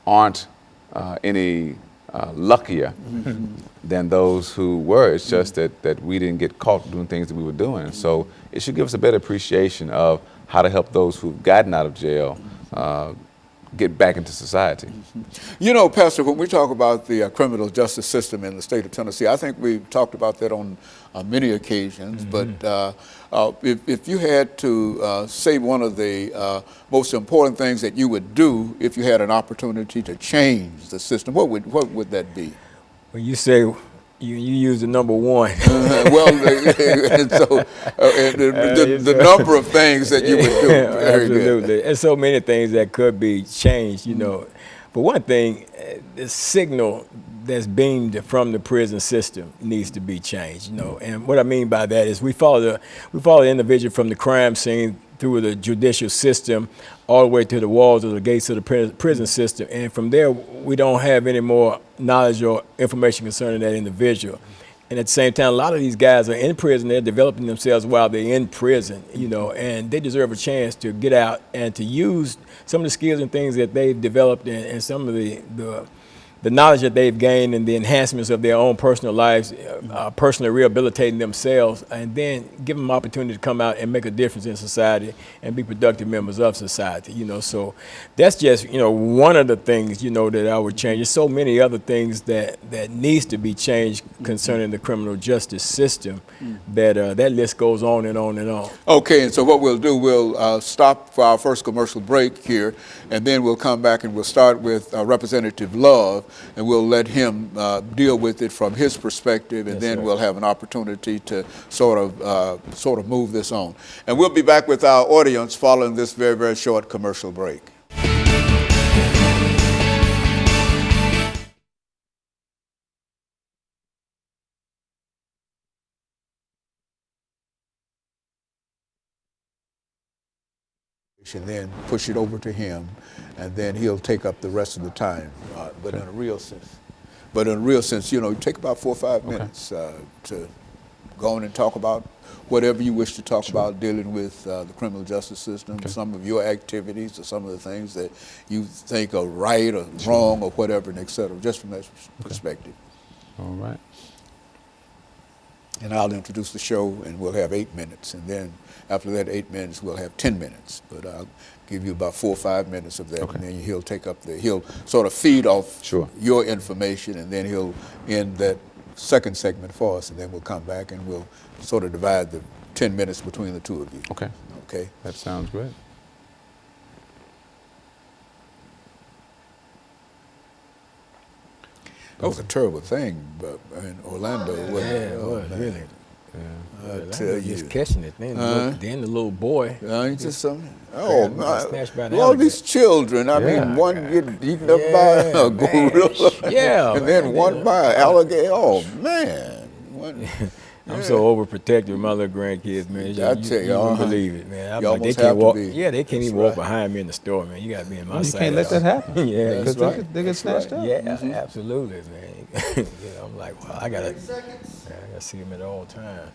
aren't any luckier than those who were. It's just that we didn't get caught doing things that we were doing. And so it should give us a better appreciation of how to help those who've gotten out of jail get back into society. You know, Pastor, when we talk about the criminal justice system in the state of Tennessee, I think we've talked about that on many occasions, but if you had to say one of the most important things that you would do if you had an opportunity to change the system, what would that be? When you say you use the number one. Well, and so the number of things that you would do. Very absolutely. good. There's so many things that could be changed, you know. But one thing, the signal that's beamed from the prison system needs to be changed, you know. And what I mean by that is we follow the individual from the crime scene through the judicial system all the way to the walls or the gates of the prison system. And from there, we don't have any more knowledge or information concerning that individual. And at the same time, a lot of these guys are in prison. They're developing themselves while they're in prison, you know, and they deserve a chance to get out and to use some of the skills and things that they've developed and some of the knowledge that they've gained and the enhancements of their own personal lives, personally rehabilitating themselves, and then give them opportunity to come out and make a difference in society and be productive members of society, you know. So that's just, you know, one of the things, you know, that I would change. There's so many other things that needs to be changed concerning the criminal justice system that that list goes on and on and on. Okay, and so what we'll do, we'll stop for our first commercial break here, and then we'll come back and we'll start with Representative Love, and we'll let him deal with it from his perspective, and then we'll have an opportunity to sort of move this on. And we'll be back with our audience following this very, very short commercial break. And then push it over to him, and then he'll take up the rest of the time. But in a real sense, you know, take about 4 or 5 minutes to go on and talk about whatever you wish to talk about dealing with the criminal justice system, some of your activities or some of the things that you think are right or wrong or whatever, and et cetera, just from that perspective. All right. And I'll introduce the show, and we'll have 8 minutes, and then after that 8 minutes, we'll have 10 minutes. But I'll give you about 4 or 5 minutes of that, and then he'll take up he'll sort of feed off your information, and then he'll end that second segment for us, and then we'll come back and we'll sort of divide the 10 minutes between the two of you. Okay. Okay. That sounds great. That was a terrible thing, but in Orlando, wasn't it? Yeah, it was, really. I tell you. Just catching it. Then the little boy. Just something. Oh, snatched by an all these children. I mean, one get eaten up by a gorilla. And then one by an alligator. Oh, man. I'm so overprotective of my little grandkids, man. I tell you, wouldn't believe it, man. You Like, they almost can't have to walk. be. Yeah, they can't even walk behind me in the store, man. You got to be in my You sight. can't let that happen. Yeah, That's right. They get snatched up. Yeah, absolutely, man. You know, I'm like, well, I gotta see them at all times.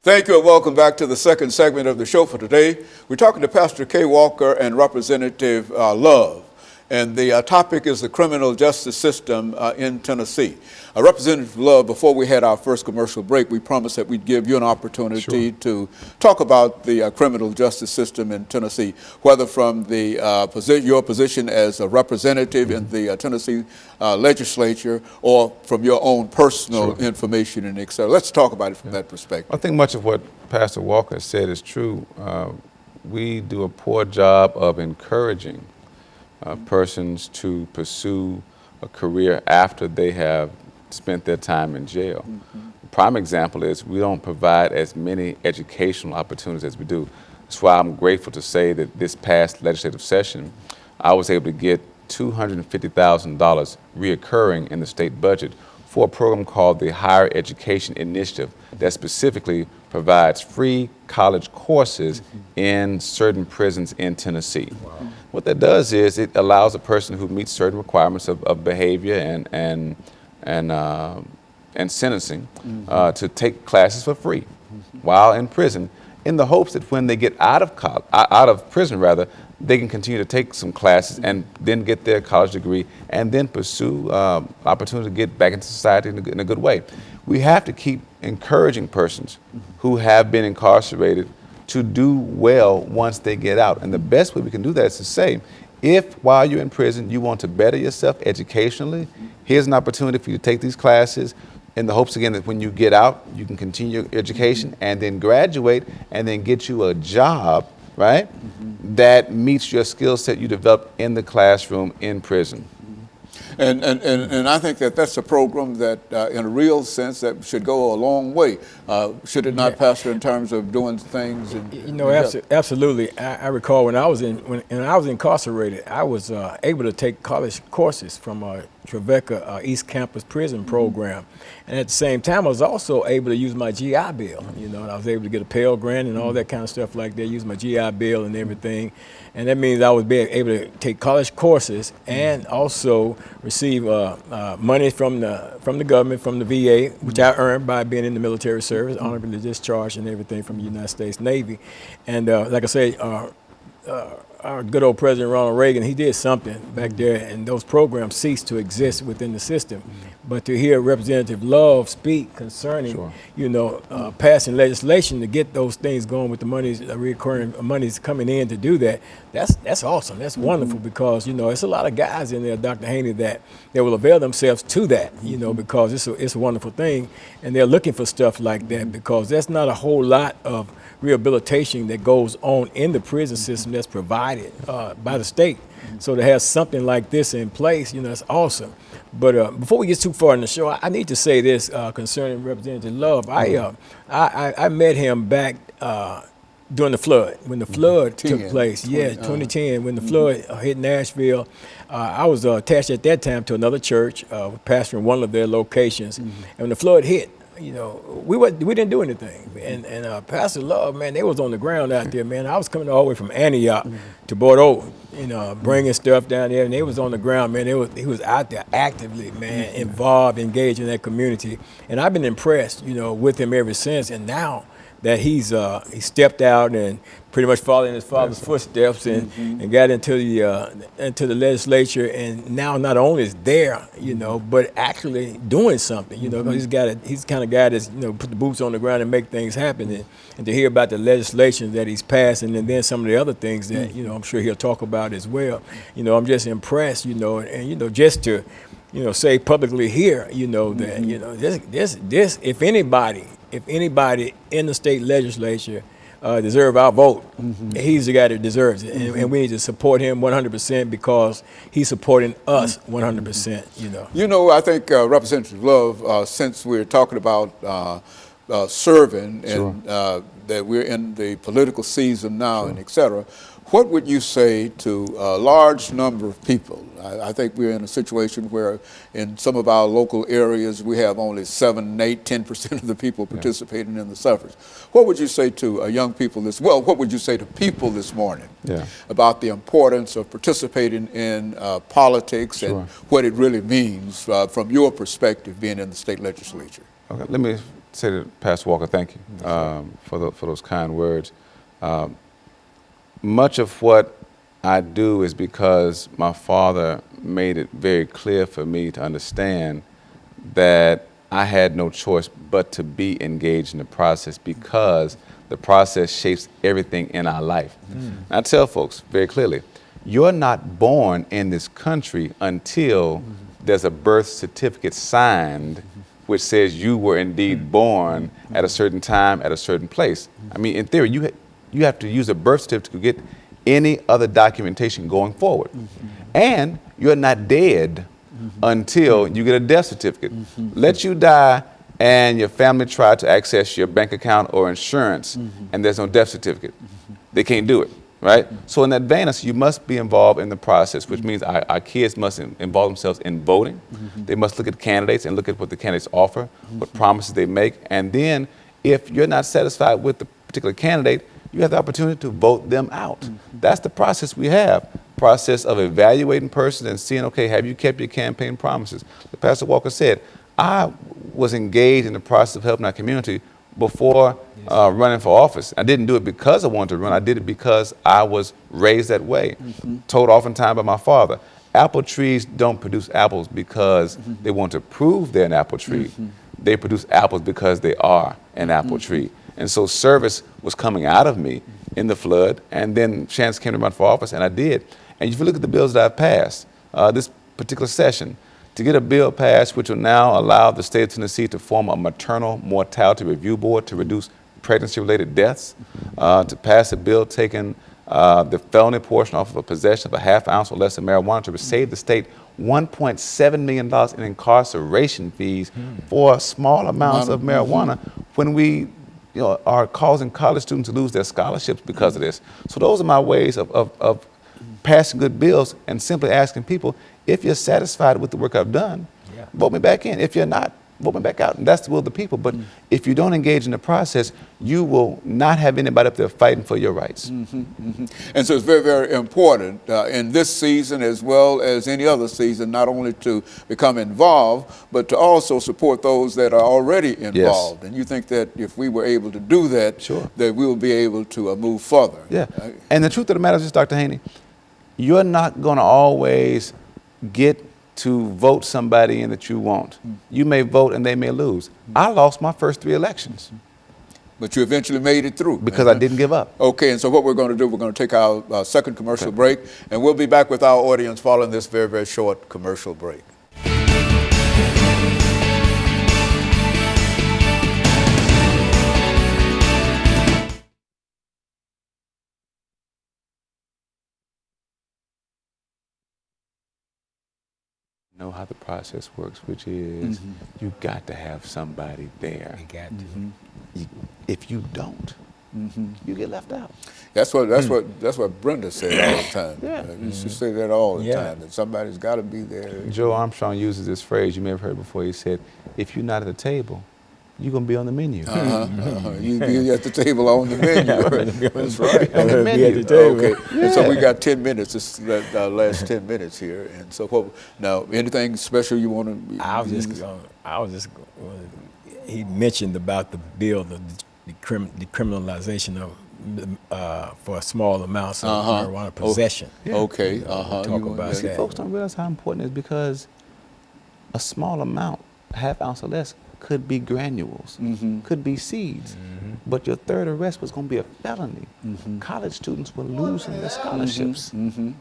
Thank you and welcome back to the second segment of the show for today. We're talking to Pastor Kay Walker and Representative Love, and the topic is the criminal justice system in Tennessee. Representative Love, before we had our first commercial break, we promised that we'd give you an opportunity to talk about the criminal justice system in Tennessee, whether from the your position as a representative in the Tennessee legislature or from your own personal information and et cetera. Let's talk about it from that perspective. I think much of what Pastor Walker said is true. We do a poor job of encouraging persons to pursue a career after they have spent their time in jail. Prime example is we don't provide as many educational opportunities as we do. That's why I'm grateful to say that this past legislative session, I was able to get $250,000 reoccurring in the state budget for a program called the Higher Education Initiative that specifically provides free college courses in certain prisons in Tennessee. What that does is it allows a person who meets certain requirements of behavior and sentencing to take classes for free while in prison, in the hopes that when they get out of prison, they can continue to take some classes and then get their college degree and then pursue opportunity to get back into society in a good way. We have to keep encouraging persons who have been incarcerated to do well once they get out. And the best way we can do that is to say, if while you're in prison you want to better yourself educationally, here's an opportunity for you to take these classes in the hopes, again, that when you get out, you can continue your education and then graduate and then get you a job, right, that meets your skill set you developed in the classroom in prison. And I think that that's a program that, in a real sense, that should go a long way. Should it not, Pastor, in terms of doing things? Absolutely. I recall when I was incarcerated, I was able to take college courses from Trevecca East Campus Prison Program, and at the same time, I was also able to use my GI Bill. And I was able to get a Pell Grant and all that kind of stuff like that. Use my GI Bill and everything, and that means I was able to take college courses and also receive money from the government, from the VA, which I earned by being in the military service, honorably discharged and everything from the United States Navy. And like I say, our good old President Ronald Reagan, he did something back there, and those programs ceased to exist within the system. But to hear Representative Love speak concerning, passing legislation to get those things going with the monies, recurring monies coming in to do that, that's awesome. That's wonderful, because it's a lot of guys in there, Dr. Haney, that they will avail themselves to that, because it's a wonderful thing, and they're looking for stuff like that, because that's not a whole lot of rehabilitation that goes on in the prison system that's provided by the state. So to have something like this in place, it's awesome. But before we get too far in the show, I need to say this concerning Representative Love. I met him back during the flood, when the flood took place. 2010, when the flood hit Nashville. I was attached at that time to another church, pastoring one of their locations. And when the flood hit, we didn't do anything. And Pastor Love, man, they was on the ground out there, man. I was coming all the way from Antioch to Bordeaux, bringing stuff down there, and they was on the ground, man. He was out there actively, man, involved, engaged in that community. And I've been impressed, with him ever since. And now that he stepped out and pretty much followed in his father's footsteps and got into the legislature, and now not only is there, but actually doing something, because he's the kind of guy that's put the boots on the ground and make things happen, and to hear about the legislation that he's passing, and then some of the other things that I'm sure he'll talk about as well. I'm just impressed, and just to say publicly here, that this if anybody in the state legislature deserve our vote, he's the guy that deserves it, and we need to support him 100%, because he's supporting us 100%. I think Representative Love, since we're talking about serving, and that we're in the political season now, and et cetera, what would you say to a large number of people? I think we're in a situation where in some of our local areas we have only 7, 8, 10% of the people participating in the suffrage. What would you say to young people what would you say to people this morning about the importance of participating in politics and what it really means from your perspective being in the state legislature? Okay, let me say to Pastor Walker, thank you for those kind words. Much of what I do is because my father made it very clear for me to understand that I had no choice but to be engaged in the process, because the process shapes everything in our life. I tell folks very clearly, you're not born in this country until there's a birth certificate signed which says you were indeed born at a certain time, at a certain place. I mean, in theory, you have to use a birth certificate to get any other documentation going forward. And you're not dead until you get a death certificate. Let you die and your family try to access your bank account or insurance, and there's no death certificate. They can't do it, right? So in that vein, I said, you must be involved in the process, which means our kids must involve themselves in voting. They must look at candidates and look at what the candidates offer, what promises they make, and then if you're not satisfied with the particular candidate, you have the opportunity to vote them out. That's the process we have. Process of evaluating persons and seeing, okay, have you kept your campaign promises? Like Pastor Walker said, I was engaged in the process of helping our community before running for office. I didn't do it because I wanted to run. I did it because I was raised that way. Told oftentimes by my father, apple trees don't produce apples because they want to prove they're an apple tree. They produce apples because they are an apple tree. And so service was coming out of me in the flood, and then chance came to run for office, and I did. And if you look at the bills that I've passed this particular session, to get a bill passed which will now allow the state of Tennessee to form a maternal mortality review board to reduce pregnancy-related deaths, to pass a bill taking the felony portion off of a possession of a half ounce or less of marijuana to save the state $1.7 million in incarceration fees for small amounts of marijuana when we are causing college students to lose their scholarships because of this. So those are my ways of passing good bills and simply asking people, if you're satisfied with the work I've done, vote me back in. If you're not, vote me back out. And that's the will of the people. But if you don't engage in the process, you will not have anybody up there fighting for your rights. And so it's very, very important in this season as well as any other season, not only to become involved, but to also support those that are already involved. Yes. And you think that if we were able to do that, Sure, that we'll be able to move further. Yeah. And the truth of the matter is this, Dr. Haney, you're not going to always get to vote somebody in that you want. You may vote and they may lose. I lost my first 3 elections. But you eventually made it through. Because I didn't give up. Okay, and so what we're going to do, we're going to take our second commercial break, and we'll be back with our audience following this very, very short commercial break. Know how the process works, which is you got to have somebody there. You got to. If you don't, you get left out. That's what Brenda said all the time. Yeah. She say that all the Yeah. time, that somebody's got to be there. Joe Armstrong uses this phrase, you may have heard before. He said, if you're not at the table, you're going to be on the menu. You be at the table on the menu. That's right. On the Be menu. at the table. Okay, and so we got 10 minutes. This is our last 10 minutes here. And so, now, anything special you want to? He mentioned about the bill, the decriminalization of for small amounts of marijuana possession. Okay. Talk about See, that. folks don't realize how important it is because a small amount, half ounce or less, could be granules, could be seeds, but your third arrest was going to be a felony. College students were losing their scholarships. And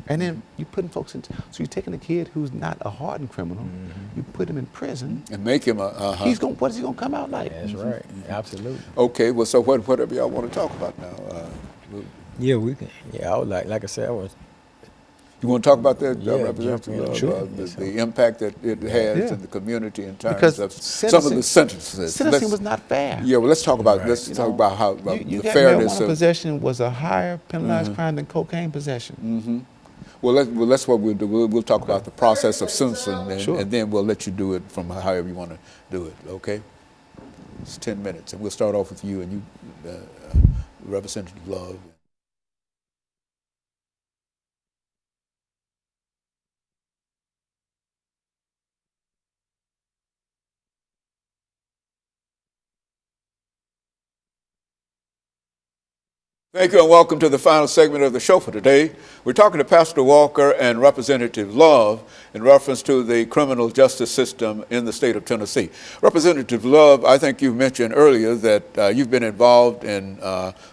then you're putting folks in, so you're taking a kid who's not a hardened criminal, you put him in prison, And make him a. what is he going to come out like? That's right. Absolutely. Okay. Well, so whatever y'all want to talk about now. Yeah, we can. Yeah, I would like I said, I was. You want to talk about that, Yeah, Representative? jump in. Sure. The impact that it has Yeah. in the community in terms Because of some of the sentences. Sentencing was not fair. Yeah, well, let's talk about Right. let's talk about how about You the got fairness marijuana of. possession was a higher penalized crime than cocaine possession. Well, that's what we'll do. We'll talk about the process of sentencing, and, Sure. and then we'll let you do it from however you want to do it. Okay? It's 10 minutes, and we'll start off with you and you, Representative Love. Thank you and welcome to the final segment of the show for today. We're talking to Pastor Walker and Representative Love in reference to the criminal justice system in the state of Tennessee. Representative Love, I think you mentioned earlier that you've been involved in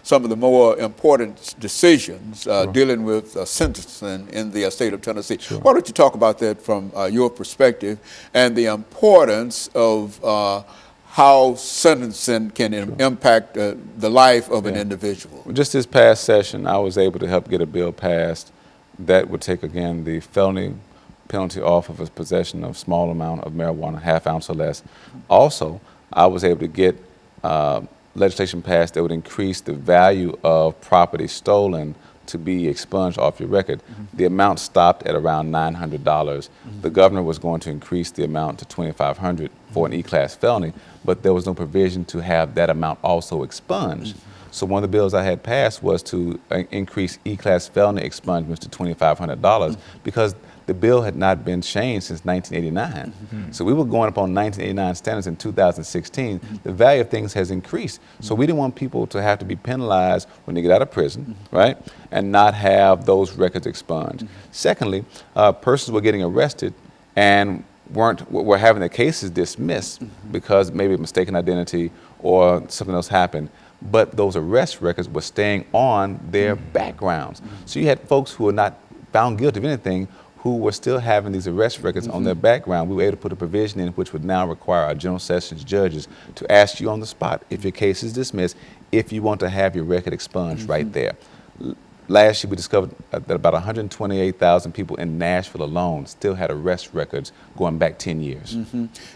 some of the more important decisions dealing with sentencing in the state of Tennessee. Sure. Why don't you talk about that from your perspective and the importance of how sentencing can impact the life of an individual. Just this past session, I was able to help get a bill passed that would take, again, the felony penalty off of a possession of small amount of marijuana, half ounce or less. Also, I was able to get legislation passed that would increase the value of property stolen to be expunged off your record, the amount stopped at around $900. The governor was going to increase the amount to $2,500 for an E-class felony, but there was no provision to have that amount also expunged. So one of the bills I had passed was to increase E-class felony expungements to $2,500 because the bill had not been changed since 1989. So we were going up on 1989 standards in 2016. The value of things has increased. So we didn't want people to have to be penalized when they get out of prison, right? And not have those records expunged. Secondly, persons were getting arrested and were having their cases dismissed because maybe mistaken identity or something else happened. But those arrest records were staying on their backgrounds. So you had folks who were not found guilty of anything who were still having these arrest records on their background. We were able to put a provision in which would now require our general sessions judges to ask you on the spot if your case is dismissed, if you want to have your record expunged right there. Last year we discovered that about 128,000 people in Nashville alone still had arrest records going back 10 years.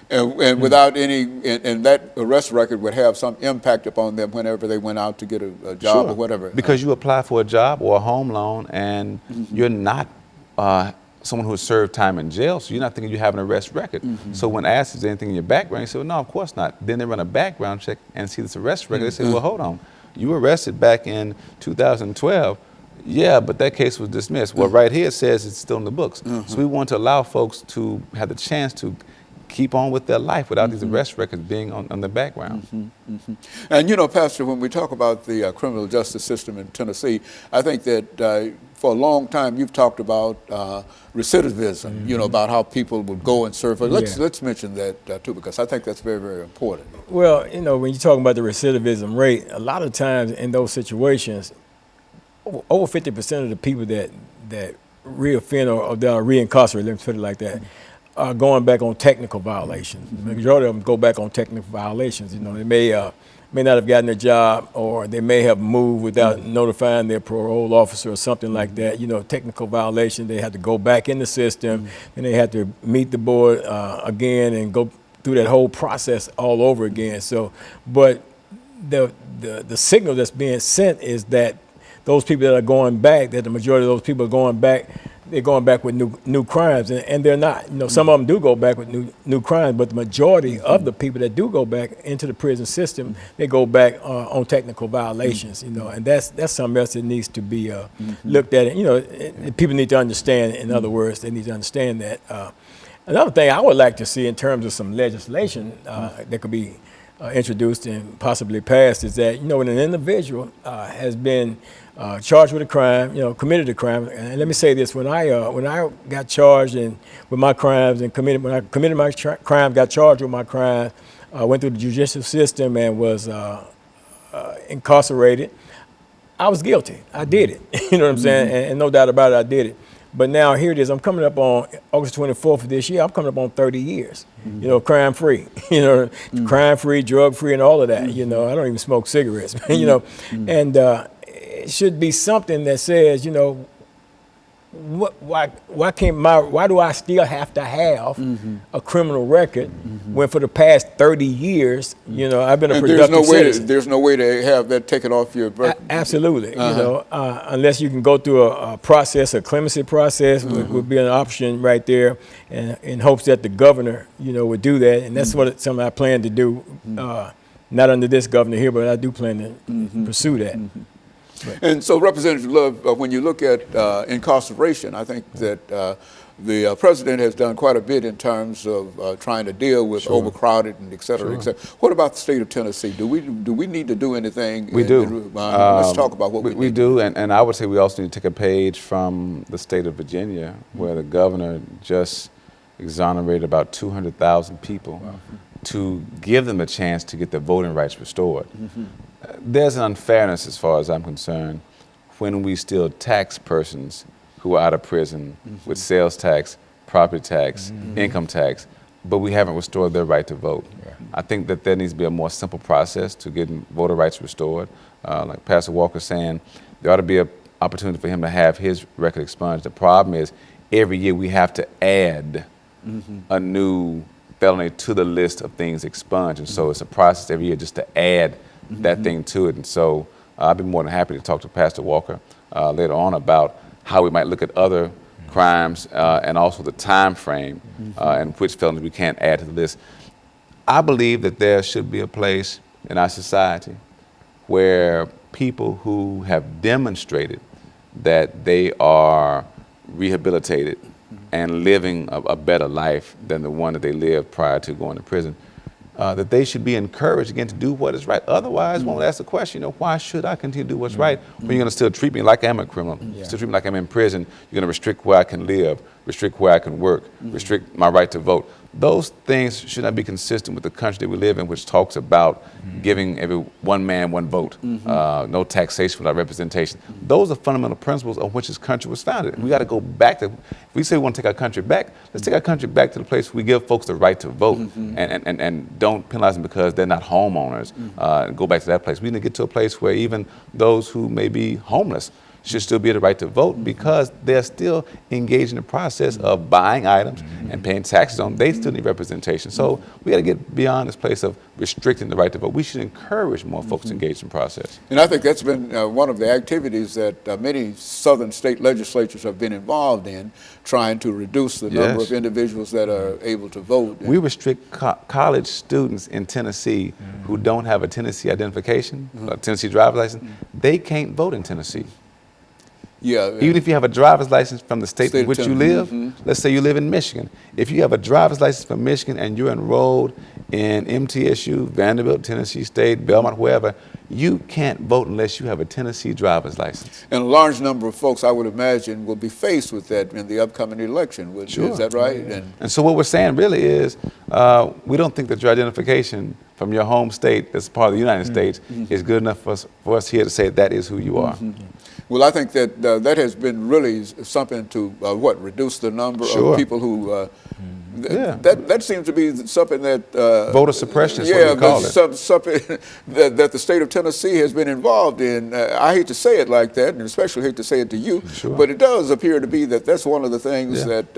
And without any, and that arrest record would have some impact upon them whenever they went out to get a job or whatever. Because you apply for a job or a home loan and you're not someone who has served time in jail, so you're not thinking you have an arrest record. So when asked is there anything in your background, you say, well, no, of course not. Then they run a background check and see this arrest record. They say, well, hold on. You were arrested back in 2012. Yeah, but that case was dismissed. Well, right here it says it's still in the books. So we want to allow folks to have the chance to keep on with their life without these arrest records being on the background. And you know, Pastor, when we talk about the criminal justice system in Tennessee, I think that for a long time you've talked about recidivism, you know, about how people would go and serve. Let's mention that too, because I think that's very, very important. Well, you know, when you're talking about the recidivism rate, a lot of times in those situations, over 50% of the people that reoffend or that are reincarcerated, let me put it like that, are going back on technical violations. The majority of them go back on technical violations. You know, they may not have gotten a job, or they may have moved without notifying their parole officer or something like that. You know, technical violation, they have to go back in the system, and they have to meet the board again and go through that whole process all over again. So, but the signal that's being sent is that those people that are going back, that the majority of those people are going back, they're going back with new crimes, and they're not. You know, some of them do go back with new crimes, but the majority of the people that do go back into the prison system, they go back on technical violations. You know, and that's something else that needs to be looked at. You know, people need to understand. In other words, they need to understand that. Another thing I would like to see in terms of some legislation that could be introduced and possibly passed is that, you know, when an individual has been charged with a crime, you know, committed a crime, and let me say this: when I got charged with my crimes and when I committed my crime, got charged with my crime, went through the judicial system and was incarcerated, I was guilty. I did it. You know what I'm saying? And no doubt about it, I did it. But now here it is. I'm coming up on August 24th of this year. I'm coming up on 30 years. You know, crime free. You know, crime free, drug free, and all of that. You know, I don't even smoke cigarettes. You know, and it should be something that says, you know, why do I still have to have a criminal record when for the past 30 years, you know, I've been a productive citizen? There's no way to have that taken off your record. Absolutely. You know, unless you can go through a process, a clemency process would be an option right there, and in hopes that the governor, you know, would do that. And that's something I plan to do, not under this governor here, but I do plan to pursue that. And so, Representative Love, when you look at incarceration, I think that the president has done quite a bit in terms of trying to deal with overcrowded and et cetera, et cetera. What about the state of Tennessee? Do we need to do anything? We do. Let's talk about what we do. And I would say we also need to take a page from the state of Virginia, where the governor just exonerated about 200,000 people to give them a chance to get their voting rights restored. There's an unfairness, as far as I'm concerned, when we still tax persons who are out of prison with sales tax, property tax, income tax, but we haven't restored their right to vote. I think that there needs to be a more simple process to getting voter rights restored. Like Pastor Walker's saying, there ought to be an opportunity for him to have his record expunged. The problem is, every year we have to add a new felony to the list of things expunged, and so it's a process every year just to add that thing to it. And so I'd be more than happy to talk to Pastor Walker later on about how we might look at other crimes and also the time frame and which felonies we can't add to the list. I believe that there should be a place in our society where people who have demonstrated that they are rehabilitated and living a better life than the one that they lived prior to going to prison, that they should be encouraged again to do what is right. Otherwise, one will ask the question, why should I continue to do what's right when you're going to still treat me like I'm a criminal, still treat me like I'm in prison? You're going to restrict where I can live, restrict where I can work, restrict my right to vote. Those things should not be consistent with the country that we live in, which talks about giving every one man, one vote, no taxation without representation. Those are fundamental principles on which this country was founded. We got to go back to, if we say we want to take our country back, let's take our country back to the place where we give folks the right to vote and don't penalize them because they're not homeowners. Go back to that place. We need to get to a place where even those who may be homeless should still be the right to vote because they're still engaged in the process of buying items and paying taxes on them. They still need representation. So we got to get beyond this place of restricting the right to vote. We should encourage more folks to engage in the process. And I think that's been one of the activities that many southern state legislatures have been involved in, trying to reduce the number of individuals that are able to vote. We restrict college students in Tennessee who don't have a Tennessee identification, a Tennessee driver's license. They can't vote in Tennessee. Yeah. Even if you have a driver's license from the state in which you live, let's say you live in Michigan. If you have a driver's license from Michigan and you're enrolled in MTSU, Vanderbilt, Tennessee State, Belmont, wherever, you can't vote unless you have a Tennessee driver's license. And a large number of folks, I would imagine, will be faced with that in the upcoming election. Sure. Is that right? And so what we're saying really is we don't think that your identification from your home state that's part of the United States is good enough for us here to say that is who you are. Well, I think that that has been really something to reduce the number of people who. That seems to be something that voter suppression is what we call it. Something that the state of Tennessee has been involved in. I hate to say it like that, and especially hate to say it to you, but it does appear to be that that's one of the things that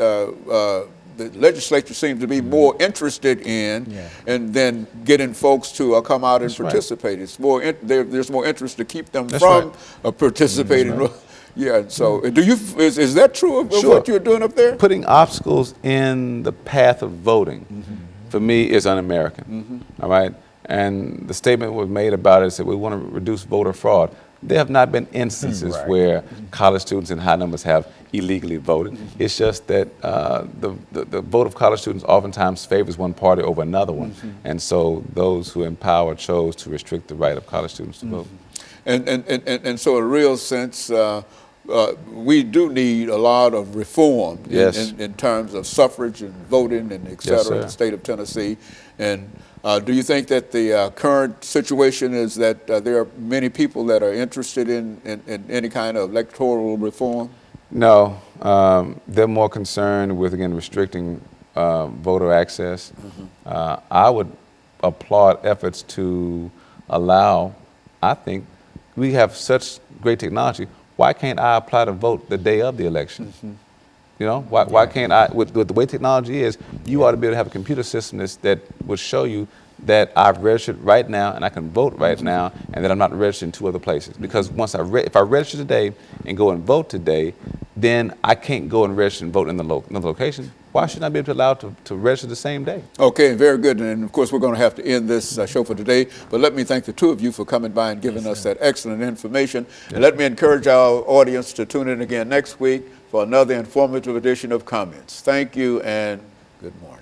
the legislature seems to be more interested in, and then getting folks to come out and participate. It's more there's more interest to keep them from participating. Yeah. So, is that true of what you're doing up there? Putting obstacles in the path of voting, for me, is un-American. All right. And the statement was made about it said we want to reduce voter fraud. There have not been instances where college students in high numbers have illegally voted. It's just that the vote of college students oftentimes favors one party over another one. And so those who in power chose to restrict the right of college students to vote. And so in a real sense, we do need a lot of reform in terms of suffrage and voting and et cetera in the state of Tennessee. And do you think that the current situation is that there are many people that are interested in any kind of electoral reform? No, they're more concerned with, again, restricting voter access. I would applaud efforts to allow, I think, we have such great technology. Why can't I apply to vote the day of the election? You know, why can't I, with the way technology is, you ought to be able to have a computer system that will show you that I've registered right now and I can vote right now and that I'm not registered in two other places. Because once if I register today and go and vote today, then I can't go and register and vote in another location. Why shouldn't I be able to allow to register the same day? Okay, very good. And of course, we're going to have to end this show for today. But let me thank the two of you for coming by and giving us that excellent information. And let me encourage our audience to tune in again next week for another informative edition of Comments. Thank you and good morning.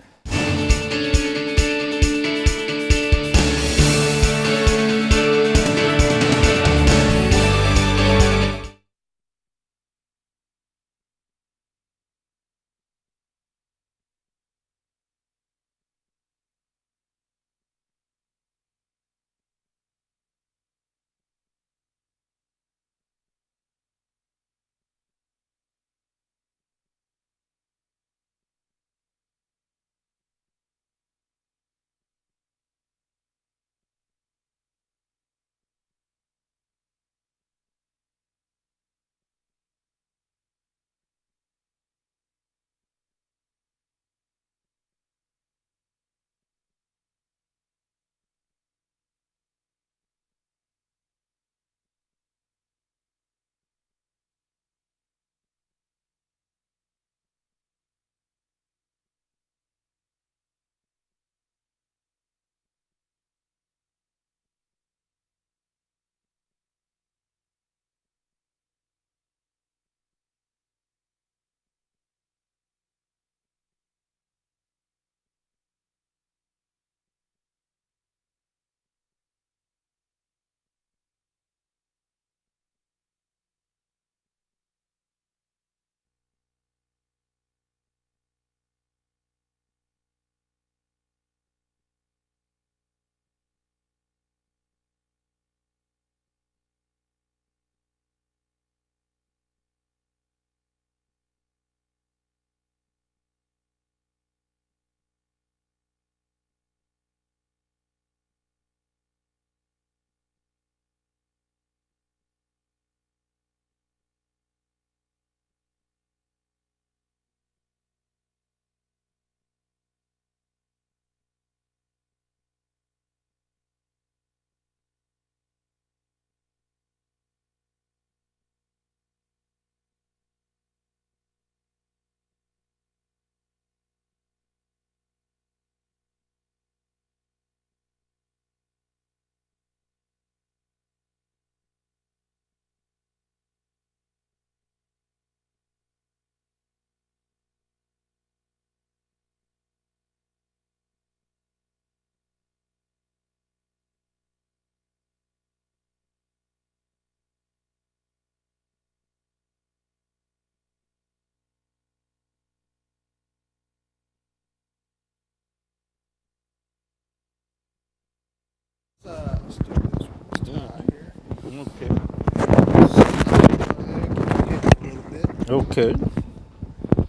Okay.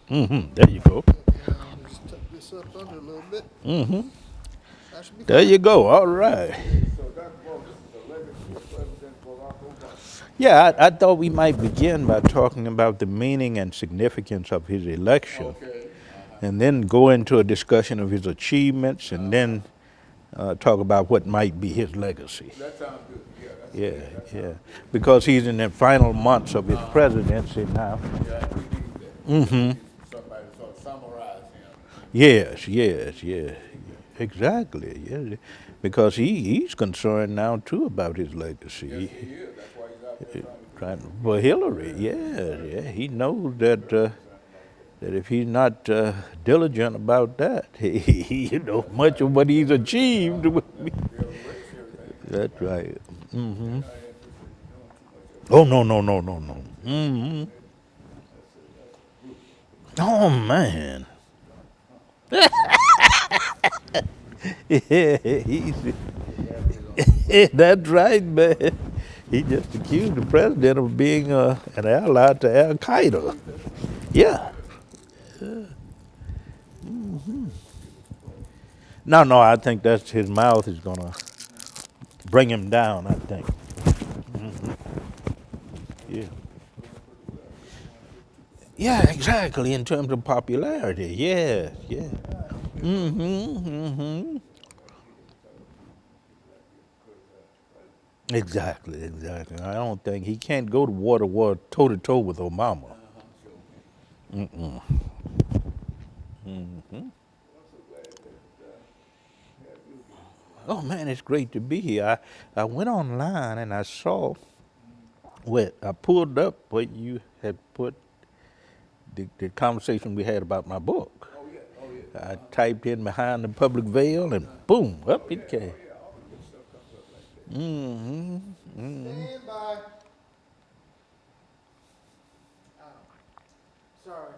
There you go. Just tuck this up under a little bit. That should be There fine. you go. All right. So, Dr. Baldwin, this is a legacy of President Barack Obama. Yeah, I thought we might begin by talking about the meaning and significance of his election, Okay. and then go into a discussion of his achievements, and then talk about what might be his legacy. That sounds good. Yeah, that's Yeah, good. That yeah. Because he's in the final months of his presidency now. yeah, we need that. We need somebody to sort of summarize him. Yes, yes, yes. Exactly. Yeah. Because he's concerned now too about his legacy. Yes, he is. That's why he's out there trying For Hillary, yeah, yeah. He knows that that if he's not diligent about that, much of what he's achieved. to build race everything. That's right. They're not interested in doing too much of Oh no, no, no, no, no. Oh man. Yeah, that's right, man. He just accused the president of being an ally to Al Qaeda. Yeah. No, no, I think that's his mouth is gonna bring him down. I think. Yeah. Yeah, exactly. In terms of popularity, yeah, yeah. Exactly, exactly. I don't think he can't go to war toe to toe with Obama. Oh man, it's great to be here. I went online and I saw where I pulled up what you had put the conversation we had about my book. I typed in behind the public veil and boom, up it came. Stand by. Sorry.